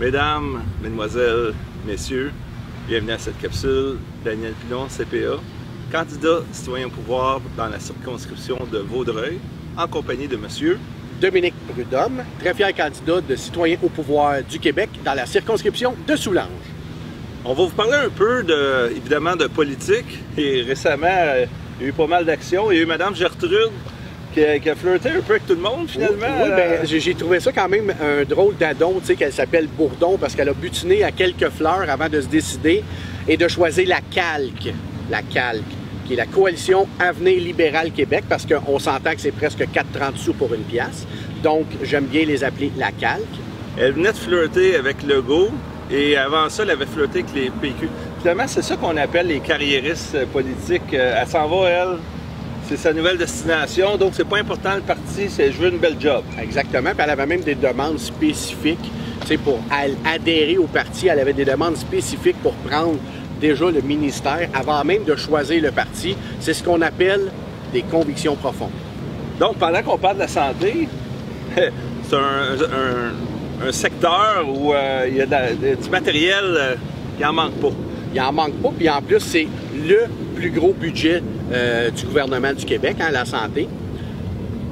Mesdames, Mesdemoiselles, Messieurs, bienvenue à cette capsule. Daniel Pilon, CPA, candidat citoyen au pouvoir dans la circonscription de Vaudreuil, en compagnie de Monsieur Dominique Prudhomme, très fier candidat de citoyen au pouvoir du Québec dans la circonscription de Soulanges. On va vous parler un peu, évidemment, de politique. Et récemment, il y a eu pas mal d'actions. Il y a eu Mme Gertrude qui a flirté un peu avec tout le monde, finalement. Oui, bien, j'ai trouvé ça quand même un drôle d'adon, tu sais, qu'elle s'appelle Bourdon, parce qu'elle a butiné à quelques fleurs avant de se décider et de choisir la CALQ. La CALQ, qui est la Coalition Avenir Libéral Québec, parce qu'on s'entend que c'est presque 4,30 sous pour une pièce. Donc, j'aime bien les appeler la CALQ. Elle venait de flirter avec Legault, et avant ça, elle avait flirté avec les PQ. Finalement, c'est ça qu'on appelle les carriéristes politiques. Elle s'en va, elle. C'est sa nouvelle destination, donc c'est pas important le parti, c'est je veux une belle job. Exactement, puis elle avait même des demandes spécifiques, tu sais, pour adhérer au parti, elle avait des demandes spécifiques pour prendre déjà le ministère avant même de choisir le parti. C'est ce qu'on appelle des convictions profondes. Donc, pendant qu'on parle de la santé, c'est un secteur où il y a du matériel qui en manque pas. Il en manque pas, puis en plus, c'est le plus gros budget du gouvernement du Québec, hein, la santé.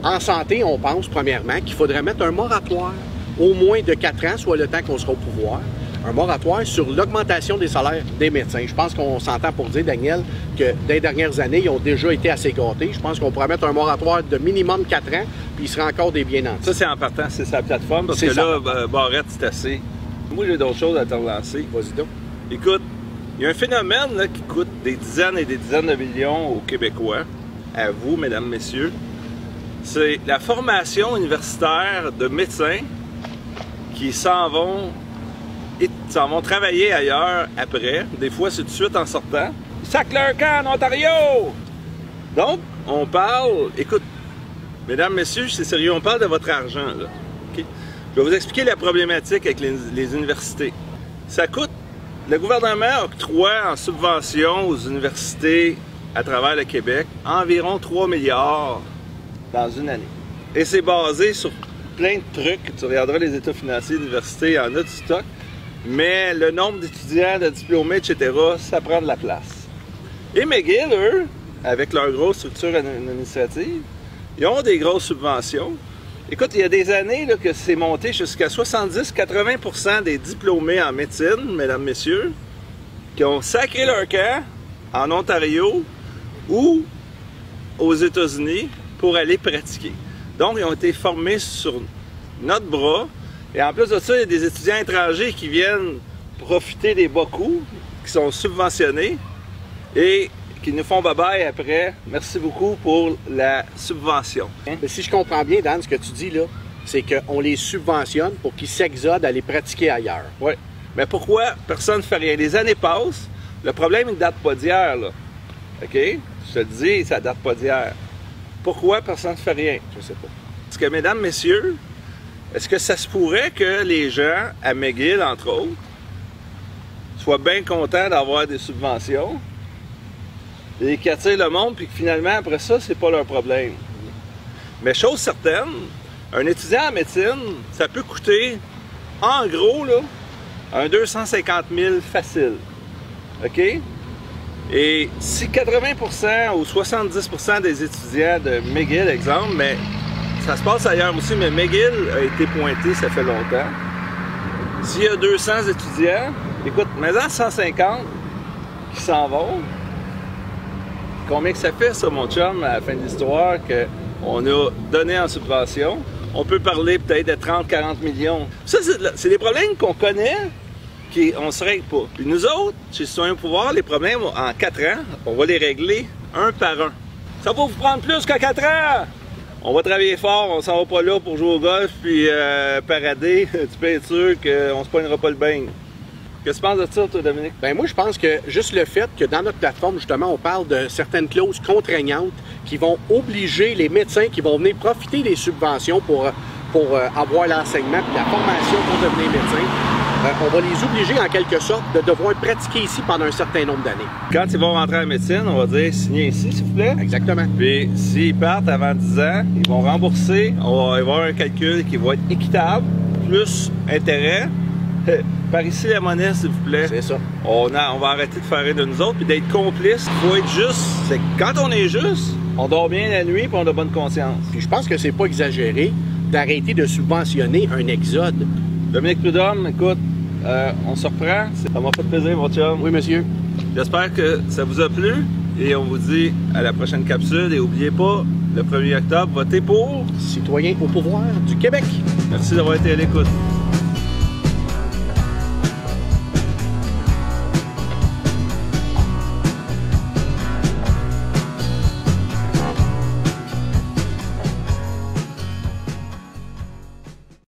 En santé, on pense, premièrement, qu'il faudrait mettre un moratoire, au moins de 4 ans, soit le temps qu'on sera au pouvoir, un moratoire sur l'augmentation des salaires des médecins. Je pense qu'on s'entend pour dire, Daniel, que dans les dernières années, ils ont déjà été assez gâtés. Je pense qu'on pourrait mettre un moratoire de minimum 4 ans, puis il sera encore des bien nantis. Ça, c'est en partant, c'est sa plateforme, parce que là, Barrette, c'est assez. Moi, j'ai d'autres choses à te relancer. Vas-y donc. Écoute, il y a un phénomène là, qui coûte des dizaines et des dizaines de millions aux Québécois, à vous, mesdames, messieurs. C'est la formation universitaire de médecins qui s'en vont travailler ailleurs après. Des fois, c'est tout de suite en sortant. Sacre-leur-Camp, en Ontario! Donc, on parle... Écoute, mesdames, messieurs, c'est sérieux, on parle de votre argent, là. Okay? Je vais vous expliquer la problématique avec les universités. Ça coûte... Le gouvernement octroie en subvention aux universités à travers le Québec environ 3 milliards dans une année. Et c'est basé sur plein de trucs. Tu regarderas les états financiers de l'université, il y en a du stock. Mais le nombre d'étudiants, de diplômés, etc., ça prend de la place. Et McGill, eux, avec leur grosse structure administrative, ils ont des grosses subventions. Écoute, il y a des années là, que c'est monté jusqu'à 70-80% des diplômés en médecine, mesdames, messieurs, qui ont sacré leur camp en Ontario ou aux États-Unis pour aller pratiquer. Donc, ils ont été formés sur notre bras. Et en plus de ça, il y a des étudiants étrangers qui viennent profiter des bas coûts, qui sont subventionnés et qui nous font bye-bye après. Merci beaucoup pour la subvention. Mais si je comprends bien, Dan, ce que tu dis là, c'est qu'on les subventionne pour qu'ils s'exodent à aller pratiquer ailleurs. Oui. Mais pourquoi personne ne fait rien? Les années passent, le problème ne date pas d'hier, là. OK? Je te le dis, ça ne date pas d'hier. Pourquoi personne ne fait rien? Je ne sais pas. Parce que, mesdames, messieurs, est-ce que ça se pourrait que les gens, à McGill, entre autres, soient bien contents d'avoir des subventions et qui attirent le monde, puis que finalement, après ça, c'est pas leur problème? Mais chose certaine, un étudiant en médecine, ça peut coûter, en gros, là, un 250 000 facile. OK? Et si 80% ou 70% des étudiants de McGill, exemple, mais ça se passe ailleurs aussi, mais McGill a été pointé, ça fait longtemps. S'il y a 200 étudiants, écoute, mais en 150 qui s'en vont, combien que ça fait, ça, mon chum, à la fin de l'histoire, qu'on a donné en subvention? On peut parler peut-être de 30-40 millions. Ça, c'est des problèmes qu'on connaît, qu'on ne se règle pas. Puis nous autres, chez Citoyens au pouvoir, les problèmes, en 4 ans, on va les régler un par un. Ça va vous prendre plus que 4 ans! On va travailler fort, on s'en va pas là pour jouer au golf puis parader. Tu peux être sûr qu'on se poignera pas le bain. Qu'est-ce que tu penses de ça, toi, Dominique? Bien, moi, je pense que juste le fait que dans notre plateforme, justement, on parle de certaines clauses contraignantes qui vont obliger les médecins qui vont venir profiter des subventions pour avoir l'enseignement et la formation pour devenir médecin. On va les obliger, en quelque sorte, de devoir pratiquer ici pendant un certain nombre d'années. Quand ils vont rentrer en médecine, on va dire « signez ici, s'il vous plaît ». Exactement. Puis, s'ils partent avant 10 ans, ils vont rembourser. On va avoir un calcul qui va être équitable, plus intérêt. Par ici la monnaie, s'il vous plaît. C'est ça. On va arrêter de faire rire de nous autres puis d'être complices. Il faut être juste. C'est que quand on est juste, on dort bien la nuit puis on a bonne conscience. Puis je pense que c'est pas exagéré d'arrêter de subventionner un exode. Dominique Prudhomme, écoute, on se reprend. Ça m'a fait plaisir, mon chum. Oui, monsieur. J'espère que ça vous a plu et on vous dit à la prochaine capsule. Et n'oubliez pas, le 1er octobre, votez pour Citoyen au pouvoir du Québec. Merci d'avoir été à l'écoute.